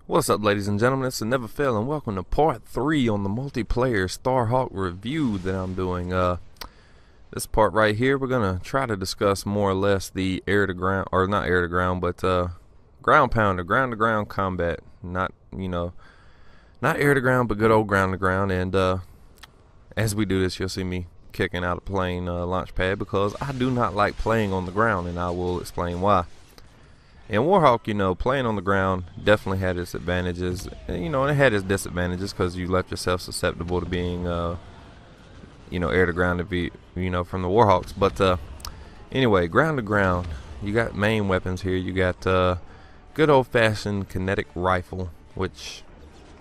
What's up, ladies and gentlemen? It's a Never Fail, and welcome to part 3 on the multiplayer StarHawk review that I'm doing. This part right here, we're gonna try to discuss more or less the air to ground, or not air to ground, but ground pounder, ground to ground combat. Not not air to ground, but good old ground to ground. And as we do this, you'll see me kicking out a plane launch pad because I do not like playing on the ground, and I will explain why. In Warhawk, playing on the ground definitely had its advantages. And it had its disadvantages because you left yourself susceptible to being, air to ground to be, from the Warhawks. But anyway, ground to ground, you got main weapons here. You got good old-fashioned kinetic rifle, which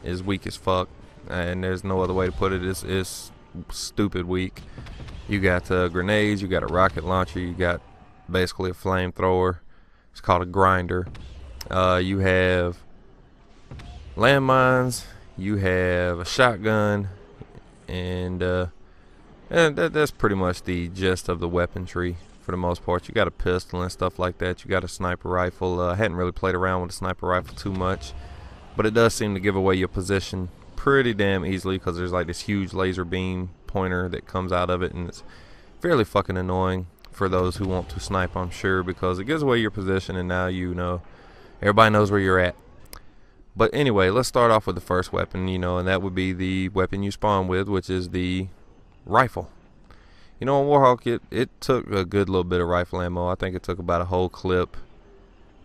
is weak as fuck, and there's no other way to put it. It's stupid weak. You got grenades. You got a rocket launcher. You got basically a flamethrower. It's called a grinder. You have landmines. You have a shotgun, and that's pretty much the gist of the weapon tree for the most part. You got a pistol and stuff like that. You got a sniper rifle. I hadn't really played around with a sniper rifle too much, but it does seem to give away your position pretty damn easily because there's like this huge laser beam pointer that comes out of it, and it's fairly fucking annoying for those who want to snipe, I'm sure, because it gives away your position, and now everybody knows where you're at. But anyway, let's start off with the first weapon, and that would be the weapon you spawn with, which is the rifle. On Warhawk, it took a good little bit of rifle ammo. I think it took about a whole clip,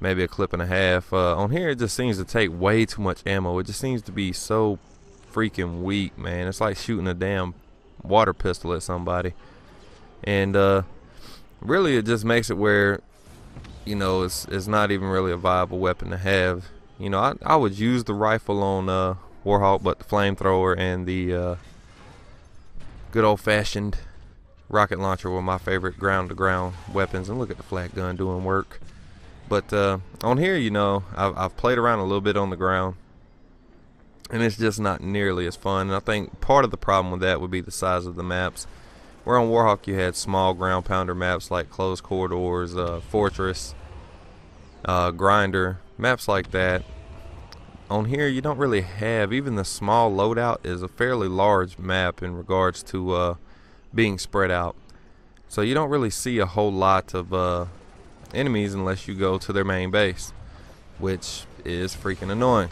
maybe a clip and a half. On here, it just seems to take way too much ammo. It just seems to be so freaking weak, man. It's like shooting a damn water pistol at somebody. And really, it just makes it where, it's not even really a viable weapon to have. I would use the rifle on Warhawk, but the flamethrower and the good old-fashioned rocket launcher were my favorite ground-to-ground weapons. And look at the flat gun doing work. But on here, I've played around a little bit on the ground, and it's just not nearly as fun. And I think part of the problem with that would be the size of the maps. Where on Warhawk you had small ground pounder maps like Closed Corridors, Fortress, Grinder, maps like that. On here you don't really have, even the small loadout is a fairly large map in regards to being spread out. So you don't really see a whole lot of enemies unless you go to their main base, which is freaking annoying.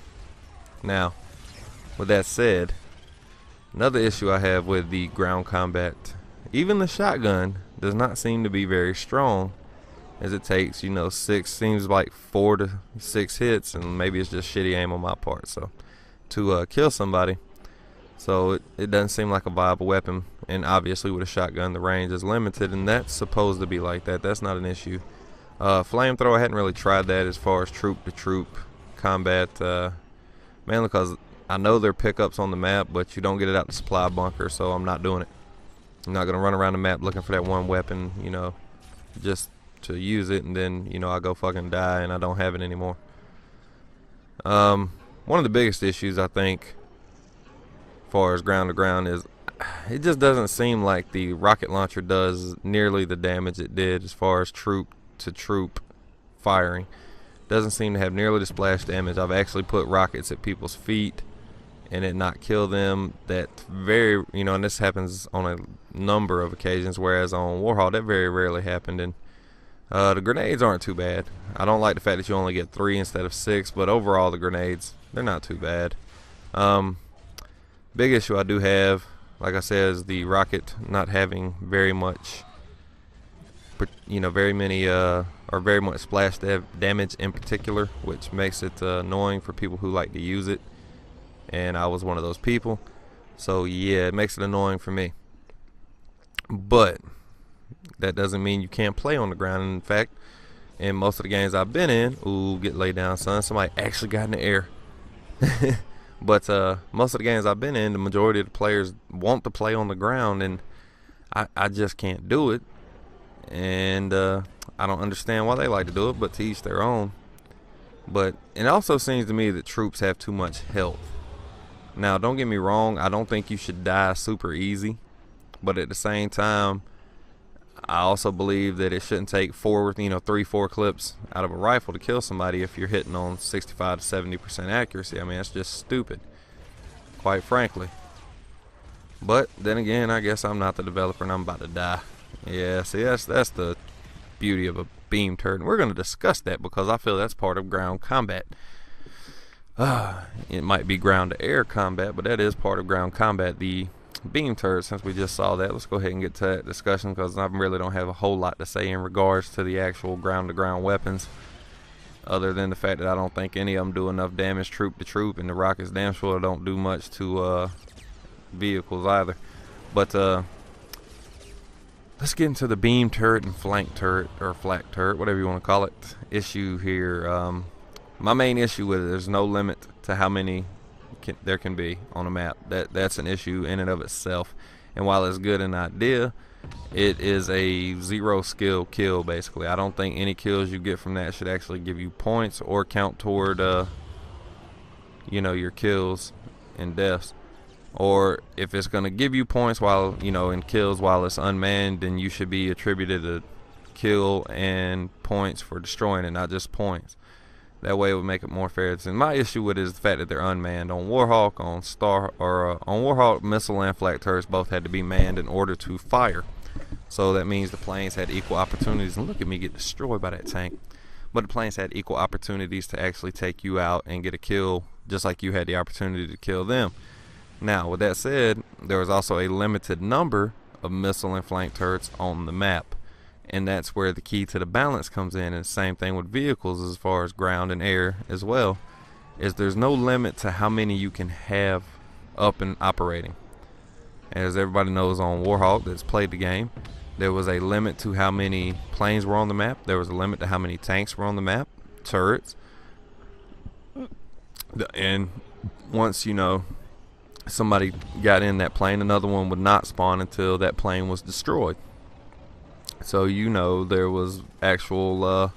Now, with that said, another issue I have with the ground combat, even the shotgun does not seem to be very strong, as it takes, seems like 4 to 6 hits, and maybe it's just shitty aim on my part, so to kill somebody. So it doesn't seem like a viable weapon, and obviously with a shotgun the range is limited, and that's supposed to be like that. That's not an issue. Flamethrower, I hadn't really tried that as far as troop to troop combat, mainly because I know there are pickups on the map, but you don't get it out the supply bunker, so I'm not doing it. I'm not going to run around the map looking for that one weapon, just to use it, and then, I go fucking die and I don't have it anymore. One of the biggest issues, I think, as far as ground to ground, is it just doesn't seem like the rocket launcher does nearly the damage it did as far as troop to troop firing. Doesn't seem to have nearly the splash damage. I've actually put rockets at people's feet and it not kill them. That very, and this happens on a number of occasions, whereas on Warhawk that very rarely happened. And the grenades aren't too bad. I don't like the fact that you only get 3 instead of 6, but overall the grenades, they're not too bad. Big issue I do have, like I said, is the rocket not having very much, very many or very much splash damage in particular, which makes it annoying for people who like to use it. And I was one of those people, so yeah, it makes it annoying for me. But that doesn't mean you can't play on the ground. In fact, in most of the games I've been in, ooh, get laid down, son. Somebody actually got in the air. But most of the games I've been in, the majority of the players want to play on the ground, and I just can't do it. And I don't understand why they like to do it, but to each their own. But it also seems to me that troops have too much health. Now, don't get me wrong, I don't think you should die super easy, but at the same time, I also believe that it shouldn't take 3-4 clips out of a rifle to kill somebody if you're hitting on 65 to 70% accuracy. I mean, that's just stupid, quite frankly. But then again, I guess I'm not the developer and I'm about to die. Yeah, see, that's the beauty of a beam turret. And we're going to discuss that because I feel that's part of ground combat. It might be ground to air combat, but that is part of ground combat. The beam turret, since we just saw that, let's go ahead and get to that discussion because I really don't have a whole lot to say in regards to the actual ground to ground weapons, other than the fact that I don't think any of them do enough damage troop to troop, and the rockets damn sure don't do much to vehicles either. But let's get into the beam turret and flank turret, or flak turret, whatever you want to call it, issue here. My main issue with it, there's no limit to how many there can be on a map. That's an issue in and of itself. And while it's good an idea, it is a zero skill kill basically. I don't think any kills you get from that should actually give you points or count toward your kills and deaths. Or if it's going to give you points while in kills while it's unmanned, then you should be attributed a kill and points for destroying it, not just points. That way it would make it more fair. And my issue with it is the fact that they're unmanned. On Warhawk, on Warhawk, missile and flak turrets both had to be manned in order to fire. So that means the planes had equal opportunities. And look at me get destroyed by that tank. But the planes had equal opportunities to actually take you out and get a kill, just like you had the opportunity to kill them. Now, with that said, there was also a limited number of missile and flank turrets on the map. And that's where the key to the balance comes in. And the same thing with vehicles as far as ground and air as well, is there's no limit to how many you can have up and operating. As everybody knows on Warhawk that's played the game, there was a limit to how many planes were on the map. There was a limit to how many tanks were on the map, turrets. And once somebody got in that plane, another one would not spawn until that plane was destroyed. So there was actual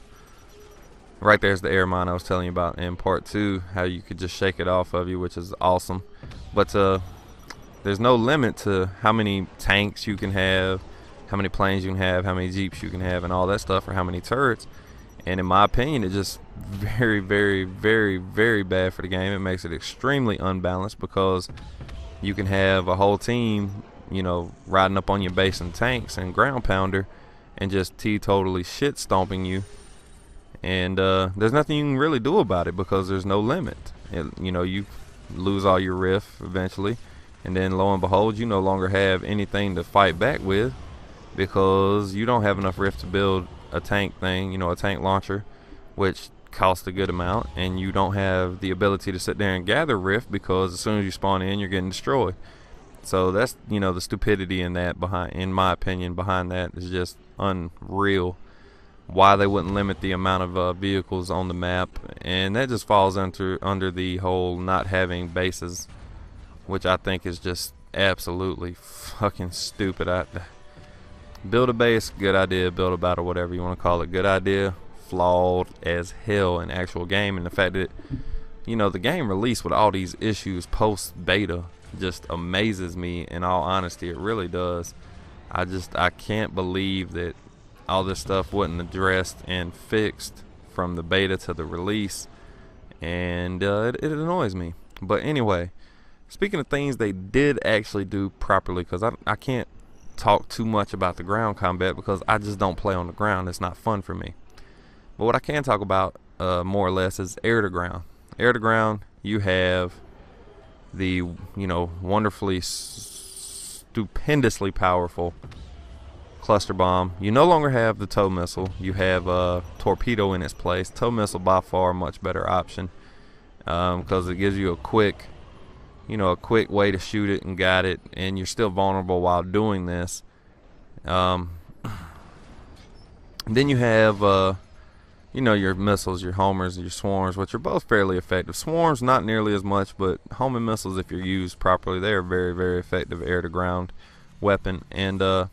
right there's the air mine I was telling you about in part 2, how you could just shake it off of you, which is awesome. But there's no limit to how many tanks you can have, how many planes you can have, how many jeeps you can have, and all that stuff, or how many turrets. And in my opinion, it's just very, very, very, very bad for the game. It makes it extremely unbalanced because you can have a whole team riding up on your base in tanks and ground pounder and just totally shit stomping you, and there's nothing you can really do about it because there's no limit. You lose all your riff eventually, and then lo and behold, you no longer have anything to fight back with because you don't have enough riff to build a tank thing, a tank launcher, which costs a good amount, and you don't have the ability to sit there and gather riff because as soon as you spawn in, you're getting destroyed. So that's the stupidity in that, in my opinion, behind that is just unreal. Why they wouldn't limit the amount of vehicles on the map, and that just falls under the whole not having bases, which I think is just absolutely fucking stupid. Build a base, good idea. Build a battle, whatever you want to call it, good idea. Flawed as hell in actual game, and the fact that the game released with all these issues post beta just amazes me. In all honesty, it really does. I can't believe that all this stuff wasn't addressed and fixed from the beta to the release, and it annoys me. But anyway, speaking of things they did actually do properly, because I can't talk too much about the ground combat because I just don't play on the ground. It's not fun for me. But what I can talk about more or less is air to ground. Air to ground, you have the wonderfully stupendously powerful cluster bomb. You no longer have the tow missile. You have a torpedo in its place. Tow missile by far a much better option because it gives you a quick way to shoot it and guide it, and you're still vulnerable while doing this. Then you have your missiles, your homers, your swarms, which are both fairly effective. Swarms not nearly as much, but homing missiles, if you're used properly, they are very, very effective air to ground weapon. And the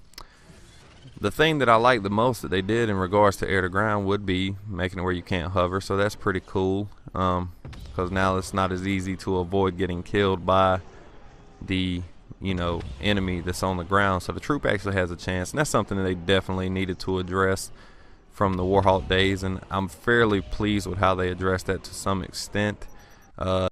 thing that I like the most that they did in regards to air to ground would be making it where you can't hover. So that's pretty cool, because now it's not as easy to avoid getting killed by the enemy that's on the ground. So the troop actually has a chance, and that's something that they definitely needed to address from the Warhawk days, and I'm fairly pleased with how they addressed that to some extent.